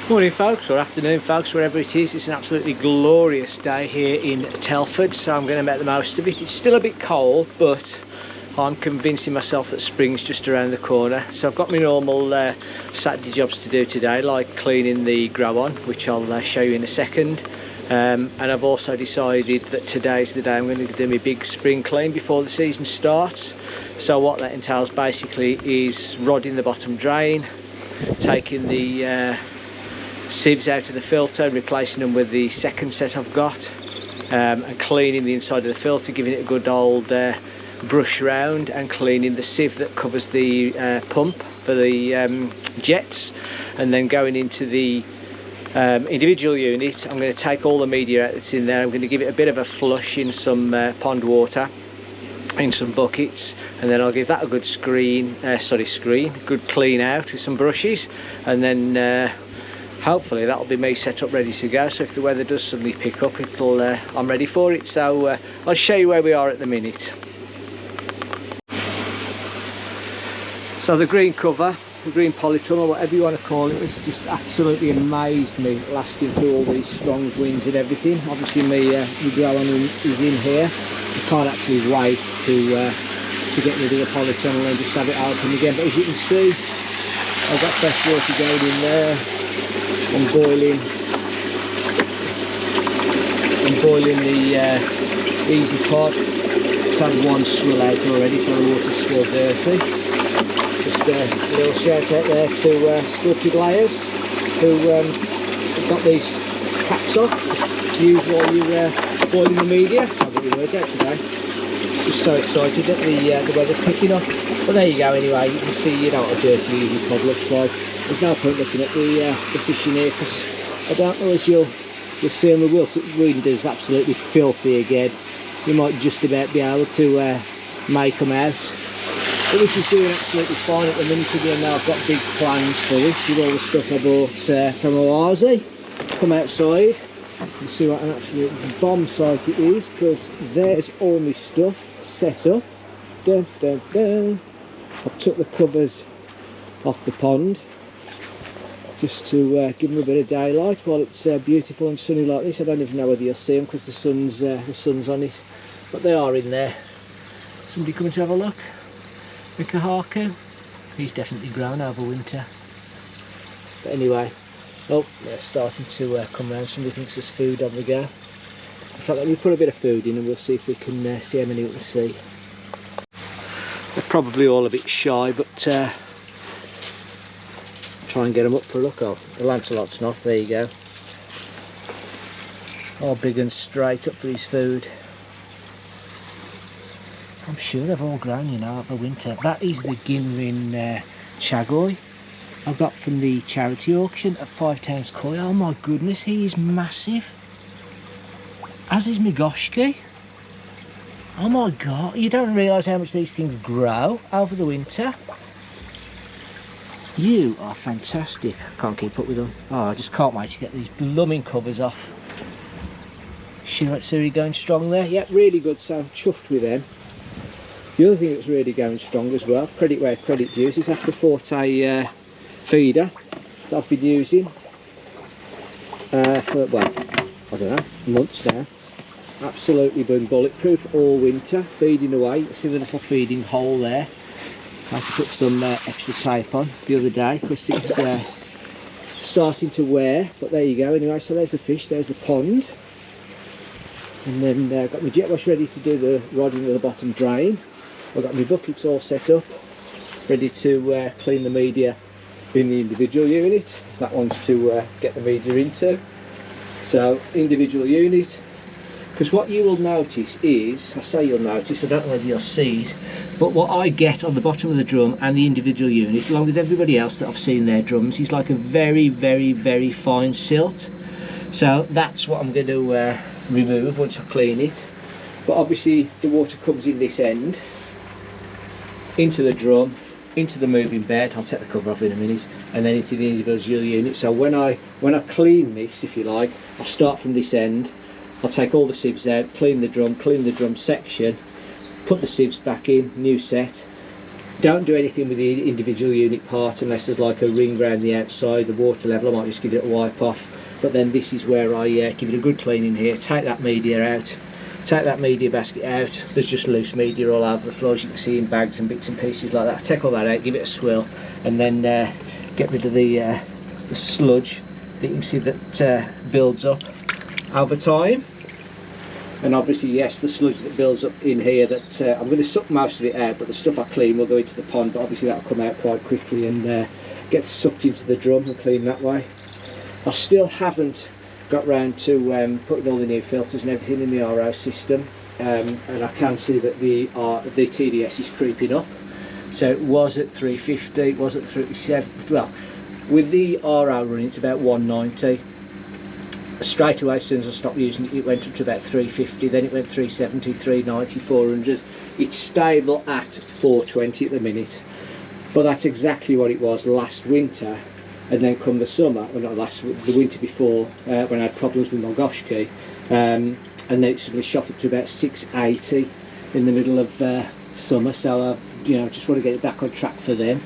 Morning folks, or afternoon folks, wherever it is. It's an absolutely glorious day here in Telford, so I'm going to make the most of it. It's still a bit cold, but I'm convincing myself that spring's just around the corner. So I've got my normal Saturday jobs to do today, like cleaning the grow on, which I'll show you in a second. And I've also decided that today's the day I'm going to do my big spring clean before the season starts. So what that entails basically is rodding the bottom drain, taking the sieves out of the filter, replacing them with the second set I've got, and cleaning the inside of the filter, giving it a good old brush round, and cleaning the sieve that covers the pump for the jets, and then going into the individual unit. I'm going to take all the media out that's in there. I'm going to give it a bit of a flush in some pond water in some buckets, and then I'll give that a good good clean out with some brushes, and then hopefully that'll be me set up ready to go. So if the weather does suddenly pick up, I'm ready for it. So I'll show you where we are at the minute. So the green cover, the green polytunnel, whatever you want to call it, has just absolutely amazed me, lasting through all these strong winds and everything. Obviously my grow on is in here. I can't actually wait to get rid of the polytunnel and just have it open again. But as you can see, I've got fresh water going in there. I'm boiling the easy pot. It's had one swill out already, so the water's still dirty. Just a little shout out there to Sculpted Layers, who have got these caps off to use while you're boiling the media. I've got your words out today. Just so excited that the weather's picking up. But there you go. Anyway, you can see what a dirty easy pod looks like. There's no point looking at the fish in here, because I don't know, as you'll see on the wind is absolutely filthy again. You might just about be able to make them out. But this is doing absolutely fine at the minute again. Now I've got big plans for this with all the stuff I bought from Oasis. Come outside and see what an absolute bomb site it is, because there's all my stuff set up. Dun, dun, dun. I've took the covers off the pond just to give them a bit of daylight while it's beautiful and sunny like this. I don't even know whether you'll see them because the sun's on it, but they are in there. Somebody coming to have a look? Mikahaku? He's definitely grown over winter. But anyway, oh, they're starting to come round. Somebody thinks there's food on the go. In fact, let me put a bit of food in and we'll see if we can see how many we can see. They're probably all a bit shy, but try and get them up for a look. Oh, the Lancelot's not. There you go. All big and straight up for his food. I'm sure they've all grown, over winter. That is the Ginrin Chagoy I got from the charity auction at 5 Towns Koi. Oh my goodness, he is massive. As is Migoshki. Oh my god, you don't realise how much these things grow over the winter. You are fantastic. I can't keep up with them. Oh, I just can't wait to get these blooming covers off. Shiratsu going strong there. Yep, really good, so I'm chuffed with them. The other thing that's really going strong as well, credit where credit due, is this Forte feeder that I've been using for, well, I don't know, months now. Absolutely been bulletproof all winter, feeding away. You see the little feeding hole there. I had to put some extra tape on the other day because it's starting to wear, but there you go. Anyway, so there's the fish, there's the pond, and then I've got my jet wash ready to do the rodding of the bottom drain. I've got my buckets all set up, ready to clean the media in the individual unit. That one's to get the media into. So individual unit, because what you will notice is, I say you'll notice, I don't know whether you'll see it, but what I get on the bottom of the drum and the individual unit, along with everybody else that I've seen their drums, is like a very, very, very fine silt. So that's what I'm going to remove once I clean it. But obviously the water comes in this end, into the drum, into the moving bed. I'll take the cover off in a minute, and then into the individual unit. So when I clean this, if you like, I'll start from this end. I'll take all the sieves out, clean the drum section, put the sieves back in, new set, Don't do anything with the individual unit part unless there's like a ring around the outside, the water level. I might just give it a wipe off. But then this is where I give it a good clean in here, take that media out, take that media basket out. There's just loose media all over the floor, as you can see, in bags and bits and pieces like that. Take all that out, give it a swill, and then get rid of the sludge that you can see that builds up over time. And obviously, yes, the sludge that builds up in here, that I'm going to suck most of it out, but the stuff I clean will go into the pond, but obviously that'll come out quite quickly and get sucked into the drum and clean that way. I still haven't got round to putting all the new filters and everything in the RO system, and I can see that the TDS is creeping up. So it was at 350, it was at 37, well, with the RO running it's about 190. Straight away, as soon as I stopped using it, it went up to about 350, then it went 370, 390, 400. It's stable at 420 at the minute, but that's exactly what it was last winter. And then come the summer, well not the winter before, when I had problems with my gosh key, and then it suddenly shot up to about 680 in the middle of summer. So you know, just want to get it back on track for them.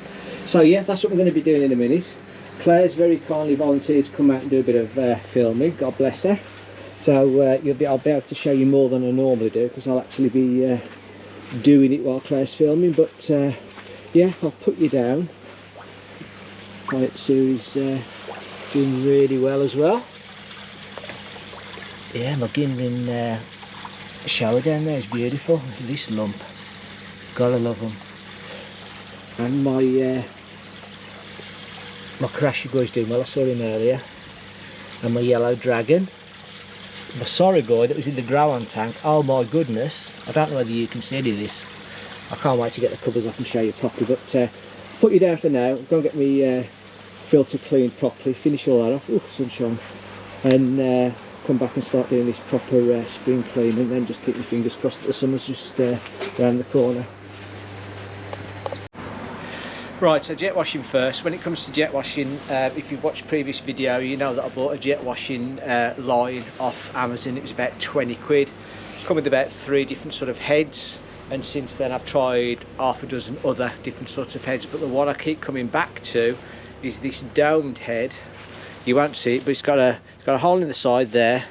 So yeah, that's what I'm going to be doing in a minute. Claire's very kindly volunteered to come out and do a bit of filming, God bless her. So I'll be able to show you more than I normally do, because I'll actually be doing it while Claire's filming. But yeah, I'll put you down. Right, Sue is doing really well as well. Yeah, my Ginlin shower down there is beautiful. Look at this lump. Gotta love them. And my Karashigo is doing well, I saw him earlier. And my yellow dragon. My Sorigoy that was in the grow-on tank, oh my goodness. I don't know whether you can see any of this. I can't wait to get the covers off and show you properly, but put you down for now. Go and get me filter cleaned properly, finish all that off, ooh, sunshine, and come back and start doing this proper spring clean, and then just keep your fingers crossed that the summer's just around the corner. Right, so jet washing first. When it comes to jet washing, if you've watched previous video, you know that I bought a jet washing line off Amazon. It was about 20 quid. Come with about 3 different sort of heads, and since then I've tried half a dozen other different sorts of heads, but the one I keep coming back to is this domed head. You won't see it, but it's got a hole in the side there,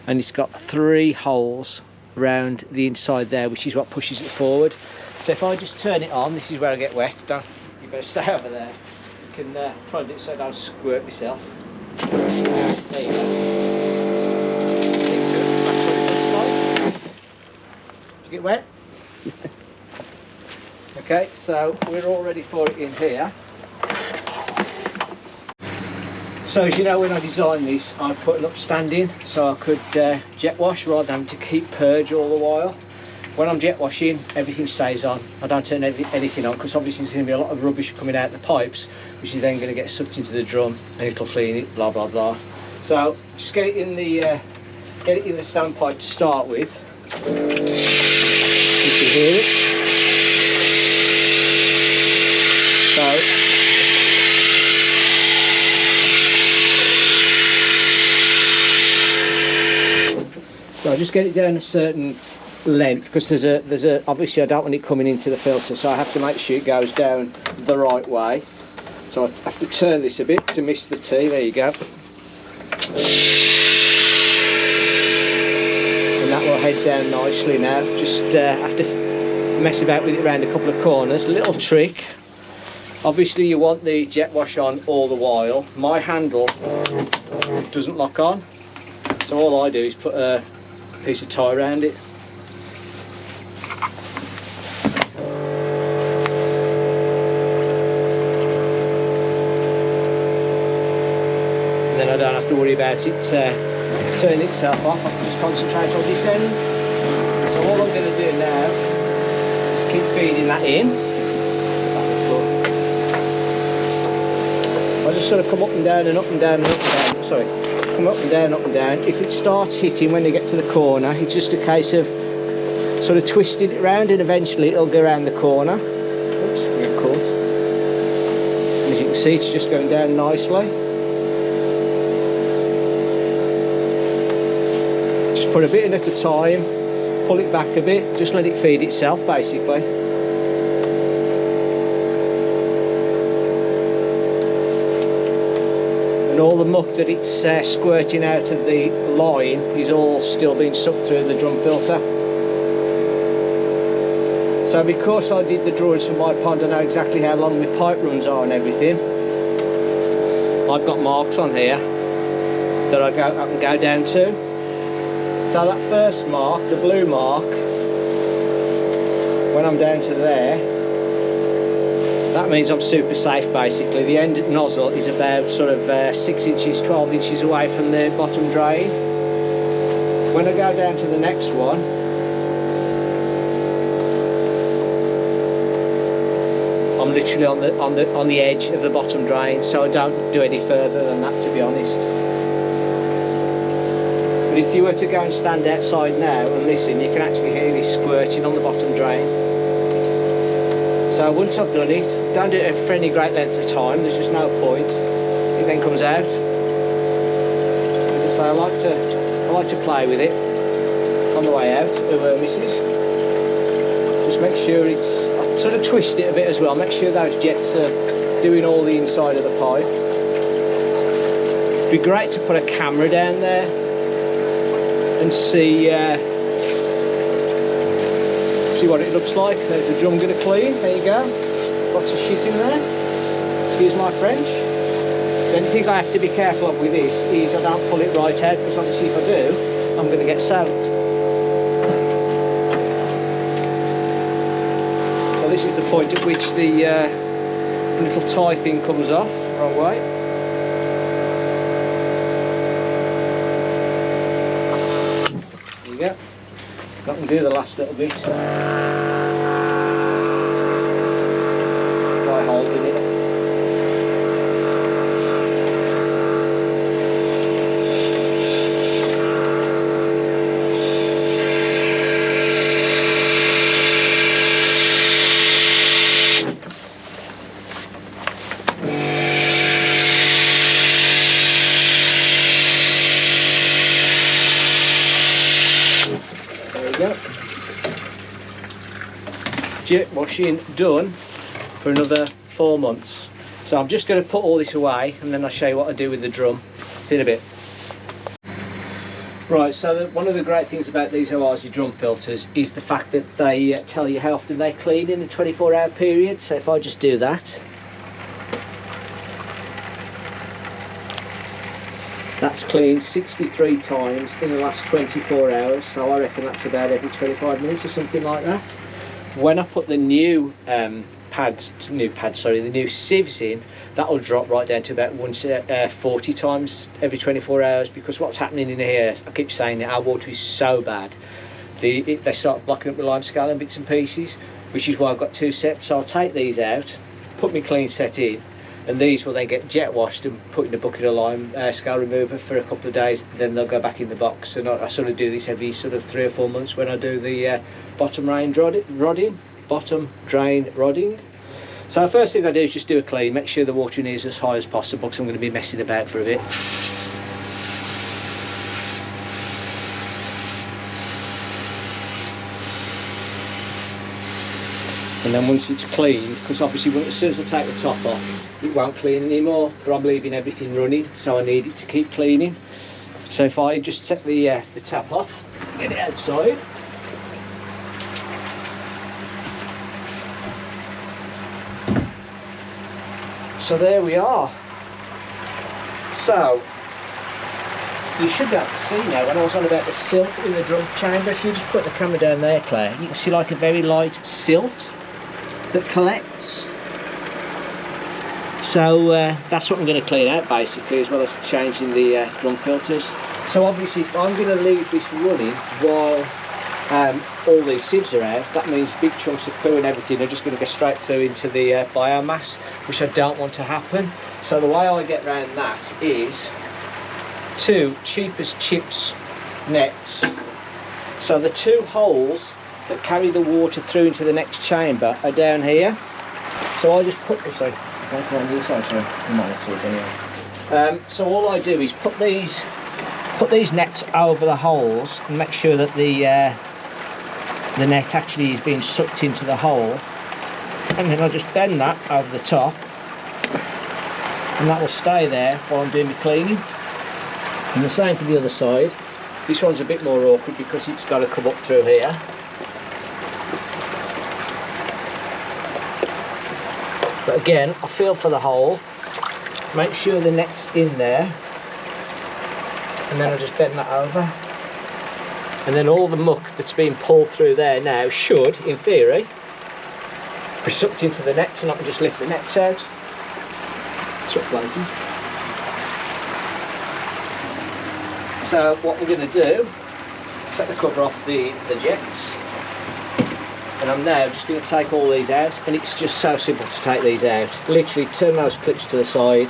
and it's got 3 holes around the inside there, which is what pushes it forward. So if I just turn it on, this is where I get wet. You better stay over there. You can try and do it so I don't squirt myself. There you go. Did you get wet? Okay, so we're all ready for it in here. So as you know, when I designed this, I put an upstanding so I could jet wash rather than to keep purge all the while. When I'm jet washing, everything stays on. I don't turn anything on, because obviously there's going to be a lot of rubbish coming out the pipes, which is then going to get sucked into the drum and it'll clean it, blah blah blah. So just get it in the standpipe to start with. You can hear it. So I just get it down a certain length, because there's a obviously I don't want it coming into the filter, so I have to make sure it goes down the right way. So I have to turn this a bit to miss the tea. There you go. And that will head down nicely now. Just have to mess about with it around a couple of corners. Little trick. Obviously you want the jet wash on all the while. My handle doesn't lock on, so all I do is put a piece of tie around it. And then I don't have to worry about it turning itself off. I can just concentrate on this end. So all I'm going to do now is keep feeding that in. I just sort of come up and down and up and down and up and down. Sorry, come up and down, up and down. If it starts hitting when they get to the corner, it's just a case of sort of twisting it around, and eventually it'll go around the corner. Oops, we get caught. And as you can see, it's just going down nicely. Just put a bit in at a time, pull it back a bit, just let it feed itself basically. and all the muck that it's squirting out of the line is all still being sucked through the drum filter. So because I did the drawings for my pond, I know exactly how long my pipe runs are and everything. I've got marks on here that I can go down to. So that first mark, the blue mark, when I'm down to there, that means I'm super safe basically. The end nozzle is about sort of 6 inches, 12 inches away from the bottom drain. When I go down to the next one, I'm literally on the edge of the bottom drain, so I don't do any further than that, to be honest. But if you were to go and stand outside now and listen, you can actually hear this squirting on the bottom drain. So once I've done it, don't do it for any great length of time, there's just no point. It then comes out. As I say, I like to play with it on the way out of misses. Just make sure it's, I sort of twist it a bit as well, make sure those jets are doing all the inside of the pipe. It'd be great to put a camera down there and see what it looks like. There's the drum gonna clean, there you go. Lots of shit in there, excuse my French. The only thing I have to be careful of with this is I don't pull it right out, because obviously if I do, I'm gonna get soaked. So this is the point at which the little tie thing comes off, wrong way. There you go. I can do the last little bit by holding it. Jet washing done for another 4 months. So I'm just going to put all this away and then I'll show you what I do with the drum. See you in a bit. Right, so one of the great things about these Oasi drum filters is the fact that they tell you how often they clean in a 24-hour period. So if I just do that, that's cleaned 63 times in the last 24 hours. So I reckon that's about every 25 minutes or something like that. When I put the new the new sieves in, that'll drop right down to about 40 times every 24 hours, because what's happening in here, I keep saying that our water is so bad, they start blocking up the limescale in bits and pieces, which is why I've got 2 sets. So I'll take these out, put my clean set in, and these will then get jet washed and put in a bucket of lime scale remover for a couple of days, then they'll go back in the box. And I sort of do this every sort of 3 or 4 months when I do the bottom drain rodding. So first thing I do is just do a clean, make sure the water in here is as high as possible, because I'm going to be messing about for a bit. And then once it's cleaned, because obviously as soon as I take the top off, it won't clean anymore, but I'm leaving everything running, so I need it to keep cleaning. So if I just take the tap off, get it outside. So there we are. So you should be able to see now, when I was on about the silt in the drum chamber, if you just put the camera down there, Claire, you can see like a very light silt that collects. So that's what I'm going to clean out basically, as well as changing the drum filters. So obviously if I'm going to leave this running while all these sieves are out, that means big chunks of poo and everything are just going to go straight through into the biomass, which I don't want to happen. So the way I get around that is 2 cheap as chips nets. So the 2 holes that carry the water through into the next chamber are down here. So I just put them, sorry, so all I do is put these nets over the holes and make sure that the net actually is being sucked into the hole, and then I just bend that over the top and that will stay there while I'm doing the cleaning. And the same for the other side. This one's a bit more awkward because it's got to come up through here. But again, I feel for the hole, make sure the net's in there, and then I just bend that over. And then all the muck that's been pulled through there now should, in theory, be sucked into the nets, and I can just lift the nets out. Suck places. So what we're going to do, take the cover off the jets. And I'm now just going to take all these out, and it's just so simple to take these out. Literally turn those clips to the side,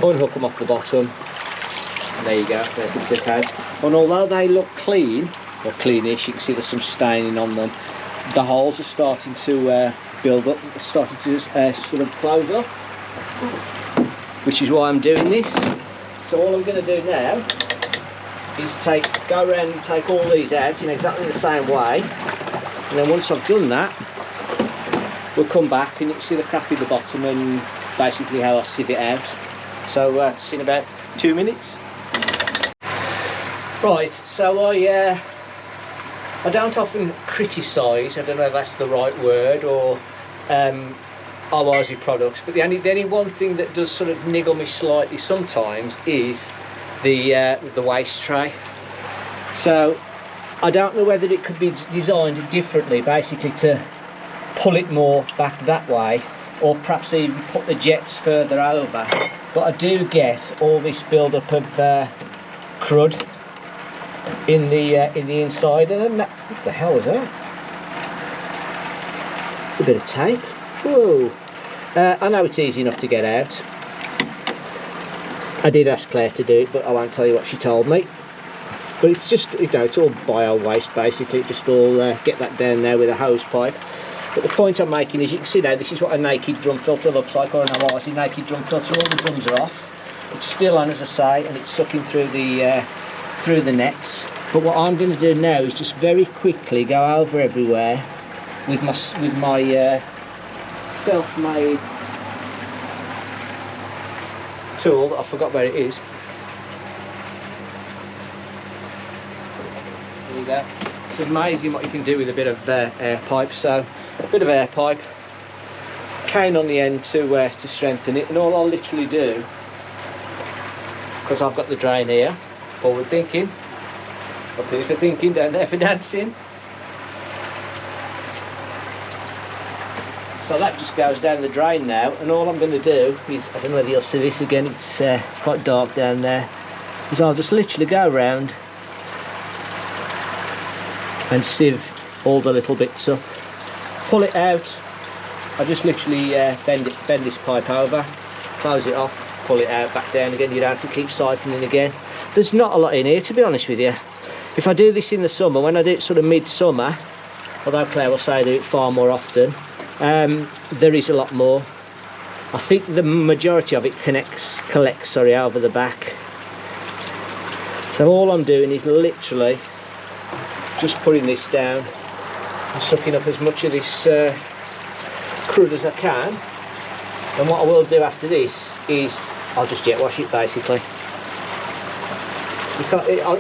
unhook them off the bottom, and there you go, there's the clip out. And although they look clean, or cleanish, you can see there's some staining on them, the holes are starting to build up, starting to sort of close up, which is why I'm doing this. So all I'm going to do now is go around and take all these out in exactly the same way. And then once I've done that, we'll come back and you can see the crap in the bottom and basically how I sieve it out. So see in about 2 minutes. Right, so I don't often criticise, I don't know if that's the right word, or Aussie products, but the only one thing that does sort of niggle me slightly sometimes is the waste tray. So I don't know whether it could be designed differently, basically to pull it more back that way, or perhaps even put the jets further over. But I do get all this build-up of crud in the inside, and that, what the hell is that? It's a bit of tape. Whoa! I know it's easy enough to get out. I did ask Claire to do it, but I won't tell you what she told me. But it's just, you know, it's all bio waste basically. Just all get that down there with a hose pipe. But the point I'm making is, you can see now, this is what a naked drum filter looks like, or an Aussie naked drum filter. All the drums are off. It's still on, as I say, and it's sucking through the nets. But what I'm going to do now is just very quickly go over everywhere with my self-made tool that I forgot where it is. There you go. It's amazing what you can do with a bit of air pipe. So a bit of air pipe, cane on the end to strengthen it, and all I'll literally do, because I've got the drain here, forward thinking, up here for thinking, down there for dancing. So that just goes down the drain now, and all I'm going to do is, I don't know whether you'll see this again, it's quite dark down there, is I'll just literally go around and sieve all the little bits up, pull it out. I just literally bend this pipe over, close it off, pull it out, back down again. You don't have to keep siphoning again. There's not a lot in here, to be honest with you. If I do this in the summer, when I do it sort of mid-summer, although Claire will say I do it far more often, there is a lot more. I think the majority of it collects over the back. So all I'm doing is literally just putting this down and sucking up as much of this crud as I can. And what I will do after this is I'll just jet wash it basically.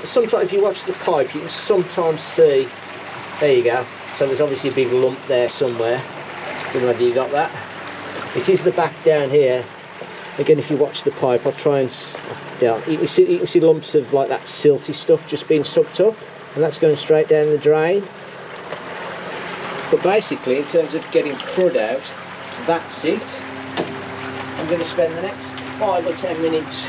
Sometimes if you watch the pipe, you can sometimes see, there you go, so there's obviously a big lump there somewhere. I don't know whether you got that. It is the back down here. Again, if you watch the pipe, I'll try and, yeah, you can see lumps of like that silty stuff just being sucked up, and that's going straight down the drain. But basically, in terms of getting crud out, that's it. I'm going to spend the next 5 or 10 minutes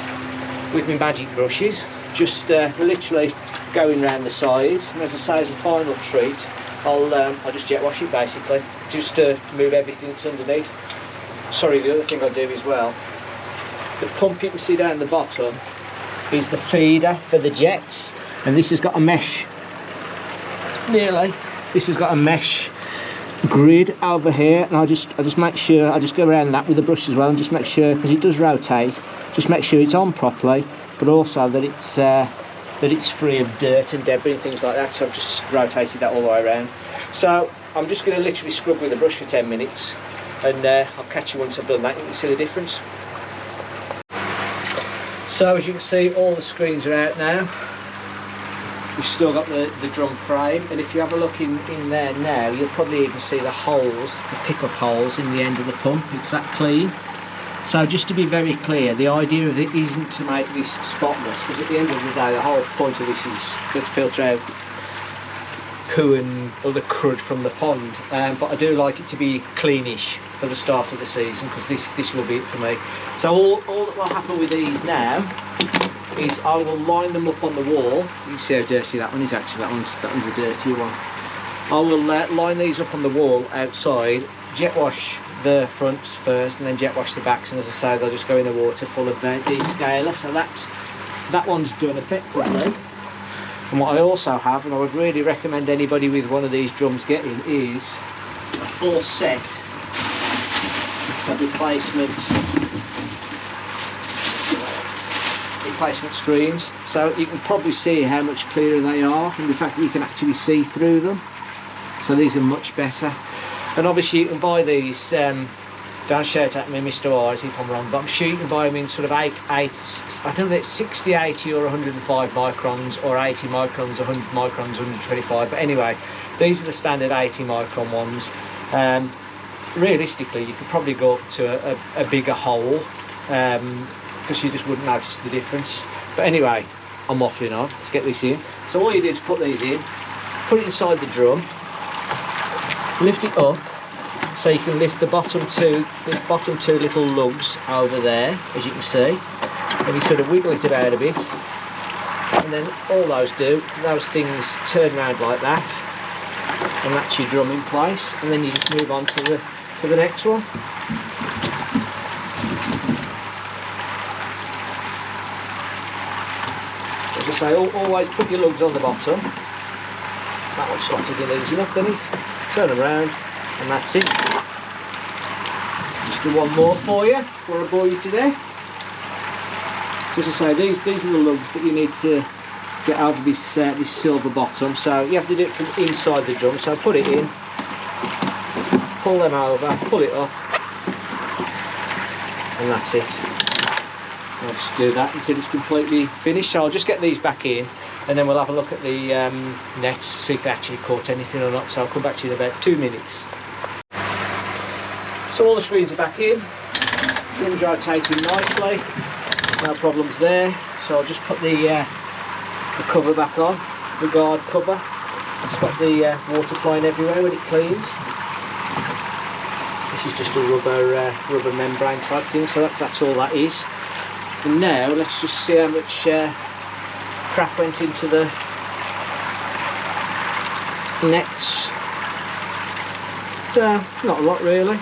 with my magic brushes, just literally going around the sides, and as I say, as a final treat, I'll just jet wash it basically, just to move everything that's underneath. Sorry, the other thing I do as well, the pump you can see down the bottom is the feeder for the jets, and this has got a mesh, this has got a mesh grid over here, and I just make sure, I just go around that with the brush as well, and just make sure, because it does rotate, just make sure it's on properly, but also that it's free of dirt and debris and things like that. So I've just rotated that all the way around. So I'm just going to literally scrub with the brush for 10 minutes, and I'll catch you once I've done that. You can see the difference. So as you can see, all the screens are out now. We've still got the drum frame, and if you have a look in there now, you'll probably even see the holes, the pickup holes in the end of the pump. It's that clean. So just to be very clear, the idea of it isn't to make this spotless, because at the end of the day the whole point of this is to filter out poo and other crud from the pond, but I do like it to be cleanish for the start of the season, because this will be it for me. So all that will happen with these now is I will line them up on the wall. You can see how dirty that one is actually, that one's a dirty one. I will line these up on the wall outside, jet wash the fronts first and then jet wash the backs, and as I say, they'll just go in the water full of descaler, so that one's done effectively. And what I also have, and I would really recommend anybody with one of these drums getting, is a full set of replacement screens. So you can probably see how much clearer they are, and the fact that you can actually see through them. So these are much better. And obviously you can buy these, don't shout at me Mr. Wise if I'm wrong, but I'm sure you can buy them in sort of I don't know, it's 60, 80 or 105 microns, or 80 microns, 100 microns, 125, but anyway, these are the standard 80 micron ones. Realistically, you could probably go up to a bigger hole, because you just wouldn't notice the difference. But anyway, I'm waffling on, let's get this in. So all you do is put these in, put it inside the drum, lift it up, so you can lift the bottom two little lugs over there, as you can see, and you sort of wiggle it about a bit, and then all those things turn around like that, and that's your drum in place, and then you just move on to the next one. As I say, always put your lugs on the bottom. That one's slotted in easy enough, doesn't it? Turn them around, and that's it. Just do one more for you before I bore you to death. So as I say, these are the lugs that you need to get over this silver bottom. So you have to do it from inside the drum. So put it in, pull them over, pull it up, and that's it. I'll just do that until it's completely finished. So I'll just get these back in, and then we'll have a look at the nets to see if they actually caught anything or not. So I'll come back to you in about 2 minutes. So all the screens are back in, drums rotating nicely, no problems there. So I'll just put the cover back on, the guard cover, stop the water flying everywhere when it cleans. This is just a rubber membrane type thing, so that's all that is. And now let's just see how much crap went into the nets. So not a lot really,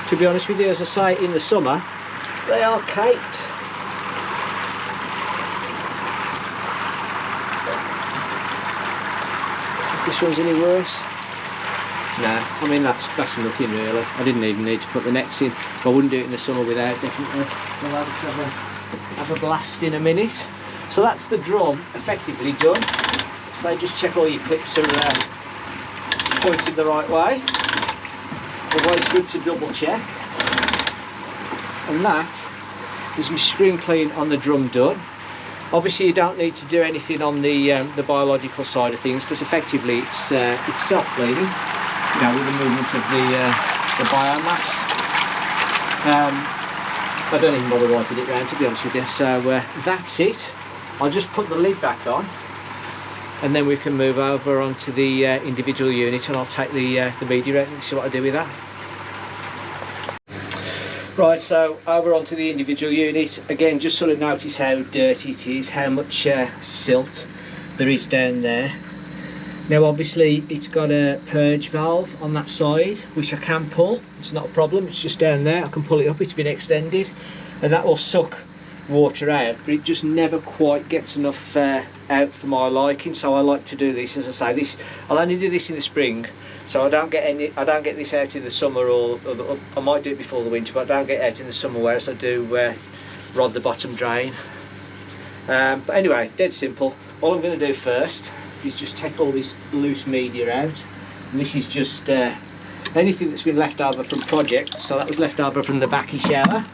to be honest with you. As I say, in the summer they are caked. See if this one's any worse. No, I mean that's nothing really. I didn't even need to put the nets in. I wouldn't do it in the summer without, definitely. So I'll just have a blast in a minute. So that's the drum effectively done. So just check all your clips are pointed the right way. Always good to double check. And that is my screen clean on the drum done. Obviously you don't need to do anything on the biological side of things, because effectively it's self-cleaning, you know, with the movement of the biomass. I don't even bother wiping it round, to be honest with you. So that's it. I'll just put the lid back on, and then we can move over onto the individual unit, and I'll take the media out and see what I do with that. Right, so over onto the individual unit. Again, just sort of notice how dirty it is, how much silt there is down there. Now obviously it's got a purge valve on that side, which I can pull. It's not a problem, it's just down there. I can pull it up, it's been extended, and that will suck water out, but it just never quite gets enough out for my liking. So I like to do this, as I say, I'll only do this in the spring, so I don't get this out in the summer, or I might do it before the winter, but I don't get out in the summer, whereas I do rod the bottom drain. But anyway, dead simple. All I'm going to do first is just take all this loose media out, and this is just anything that's been left over from projects. So that was left over from the backy shower.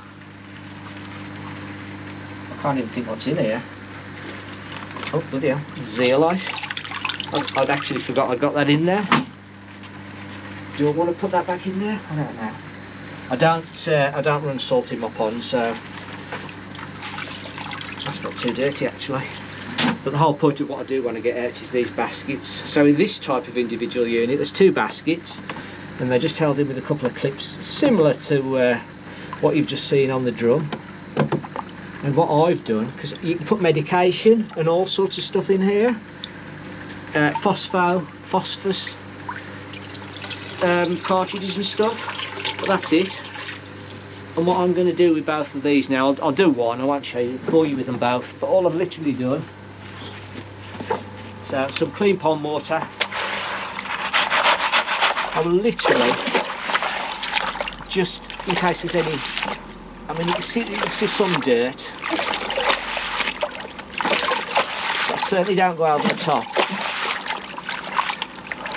Can't even think what's in here. Oh, bloody hell, zeolite. I'd actually forgot I got that in there. Do I want to put that back in there? I don't know. I don't run salt in my pond, so that's not too dirty actually. But the whole point of what I do want to get out is these baskets. So in this type of individual unit, there's 2 baskets, and they're just held in with a couple of clips, similar to what you've just seen on the drum. And what I've done, because you can put medication and all sorts of stuff in here, phosphorus cartridges and stuff, but that's it. And what I'm going to do with both of these now, I'll do one, I won't show you, bore you with them both, but all I've literally done, so some clean pond water, I will literally, just in case there's any, I mean you can see some dirt, but I certainly don't go over the top.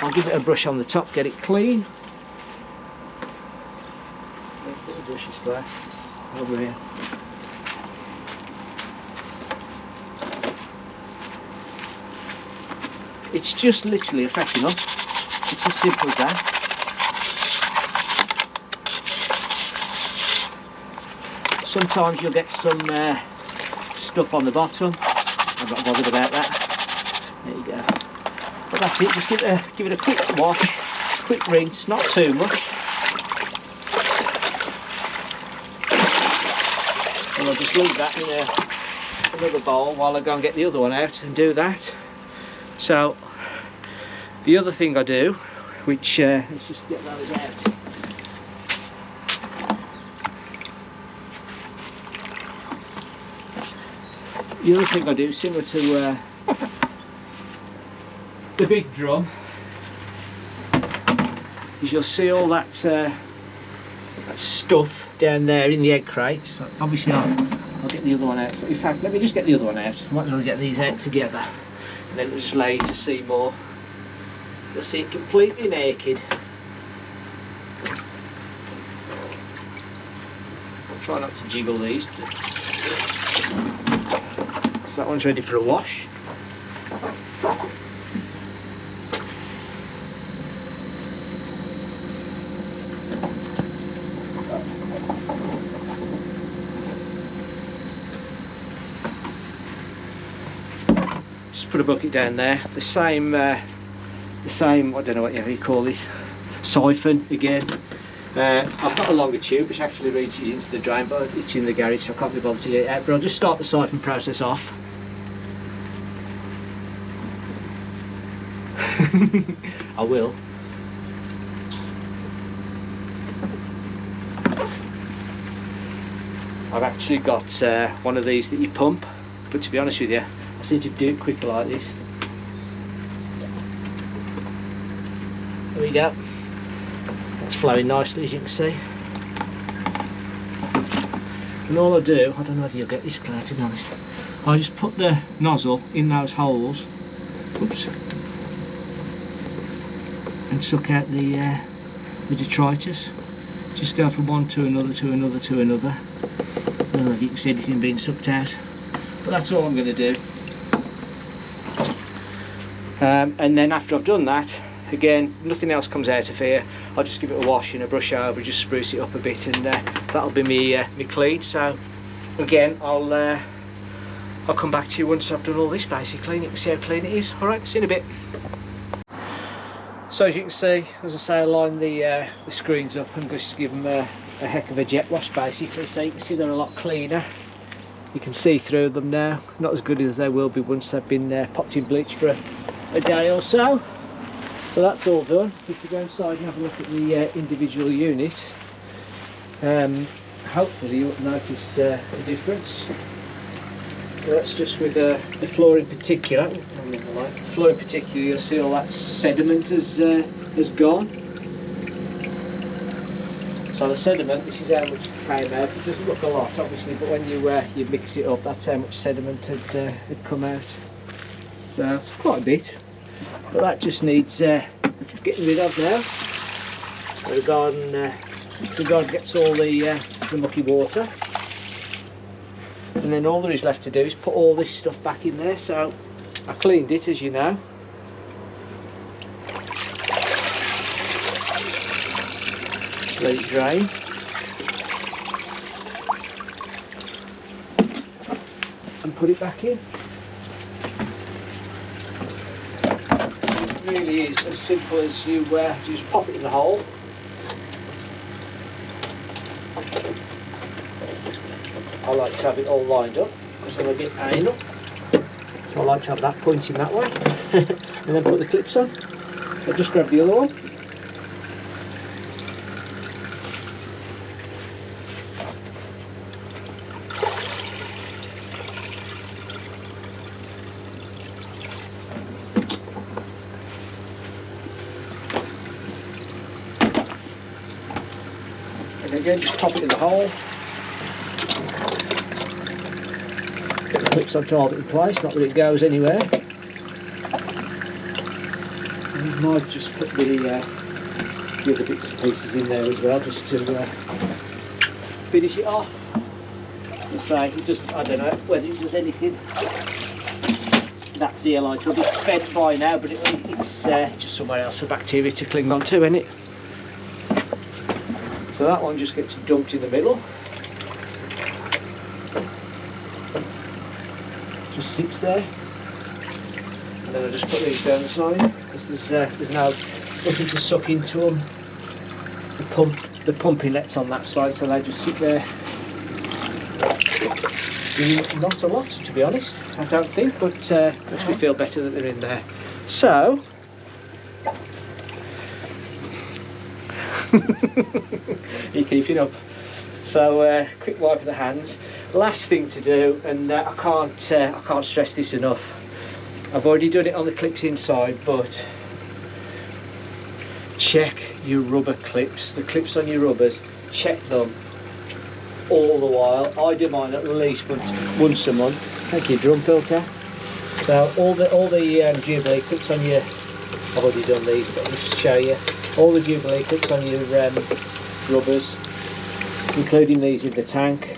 I'll give it a brush on the top, get it clean. Put the brushy spray over here. It's just literally a freshen up. It's as simple as that. Sometimes you'll get some stuff on the bottom. I'm not bothered about that. There you go. But that's it, just give it a quick wash, quick rinse, not too much. And I'll just leave that in another bowl while I go and get the other one out and do that. So, the other thing I do, which, let's just get those out. The other thing I do, similar to the big drum, is you'll see all that, that stuff down there in the egg crate. So obviously I'll get the other one out. In fact, let me just get the other one out. I might as well get these out together, and then it'll just allow you to see more. You'll see it completely naked. I'll try not to jiggle these. So that one's ready for a wash. Just put a bucket down there. The same, I don't know what you call it, siphon again. I've got a longer tube which actually reaches into the drain, but it's in the garage, so I can't be bothered to get it out. But I'll just start the siphon process off. I will. I've actually got one of these that you pump, but to be honest with you, I seem to do it quicker like this. There we go. It's flowing nicely, as you can see. And all I do, I don't know whether you'll get this clear, to be honest, I just put the nozzle in those holes, oops, and suck out the detritus. Just go from one to another, to another, to another. I don't know if you can see anything being sucked out, but that's all I'm going to do. And then after I've done that, again, nothing else comes out of here. I'll just give it a wash and a brush over, just spruce it up a bit, and that'll be me clean. So again, I'll come back to you once I've done all this basically, and you can see how clean it is. Alright, see you in a bit. So as you can see, as I say, I line the screens up and just give them a heck of a jet wash basically, so you can see they're a lot cleaner. You can see through them now, not as good as they will be once they've been popped in bleach for a day or so. So that's all done. If you go inside and have a look at the individual unit, hopefully you'll notice the difference. So that's just with the floor in particular. The floor in particular, you'll see all that sediment has gone. So the sediment, this is how much came out. It doesn't look a lot, obviously, but when you mix it up, that's how much sediment had come out. So it's quite a bit, but that just needs getting rid of now. So the garden gets all the mucky water. and then all there is left to do is put all this stuff back in there. So I cleaned it, as you know. Let it drain. And put it back in. It really is as simple as you just pop it in the hole. I like to have it all lined up because I'm a bit anal, so I like to have that pointing that way. And then put the clips on. So just grab the other one. And again, just pop it in the hole. Put the clips on to hold it in place, not that it goes anywhere. And you might just put the other bits and pieces in there as well, just to finish it off. And say, it just, I don't know whether it does anything. That zeolite will be spent by now, but it's just somewhere else for bacteria to cling on to, isn't it? So that one just gets dumped in the middle. Just sits there. And then I just put these down the side because there's nothing to suck into them. The pump inlet's on that side, so they just sit there. Not a lot, to be honest, I don't think, but makes me feel better that they're in there. So you're keeping up. So quick wipe of the hands. Last thing to do, and I can't stress this enough. I've already done it on the clips inside, but check your rubber clips, the clips on your rubbers. Check them all the while. I do mine at least once a month. Thank you, drum filter. So all the Jubilee clips on your, I've already done these, but I'll just show you. All the Jubilee clips on your rubbers, including these in the tank.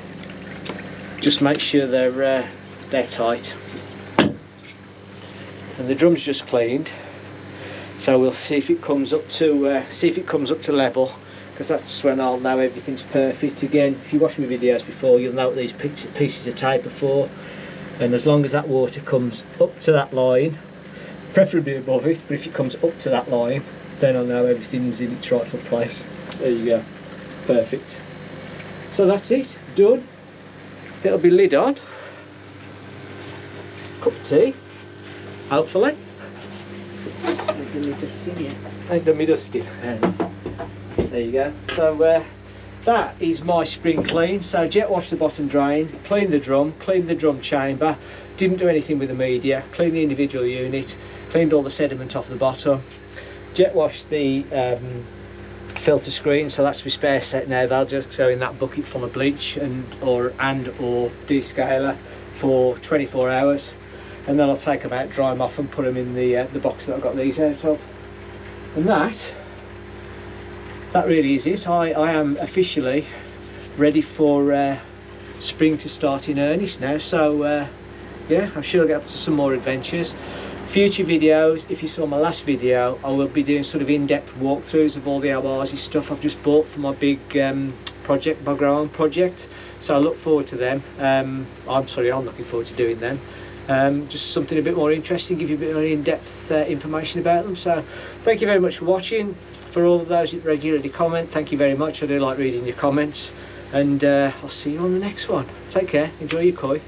Just make sure they're tight. And the drum's just cleaned, so we'll see if it comes up to level, because that's when I'll know everything's perfect. Again, if you watch my videos before, you'll know what these pieces of tape are for. And as long as that water comes up to that line, preferably above it, but if it comes up to that line, then I'll know everything's in its rightful place. There you go, perfect. So that's it, done. It'll be lid on, cup of tea, hopefully. Ain't done me dusting yet. Ain't done me dusting. There you go. So that is my spring clean. So jet wash the bottom drain, clean the drum chamber, didn't do anything with the media, clean the individual unit, cleaned all the sediment off the bottom, jet wash the filter screen, so that's my spare set now. They'll just go in that bucket full of bleach or descaler for 24 hours, and then I'll take them out, dry them off, and put them in the box that I've got these out of. And that really is it. I am officially ready for spring to start in earnest now. So yeah, I'm sure I'll get up to some more adventures. Future videos, if you saw my last video, I will be doing sort of in-depth walkthroughs of all the Awazi stuff I've just bought for my big project, my grow-on project. So I look forward to them. I'm looking forward to doing them. Just something a bit more interesting, give you a bit more in-depth information about them. So thank you very much for watching. For all of those that regularly comment, thank you very much. I do like reading your comments, and I'll see you on the next one. Take care, enjoy your koi.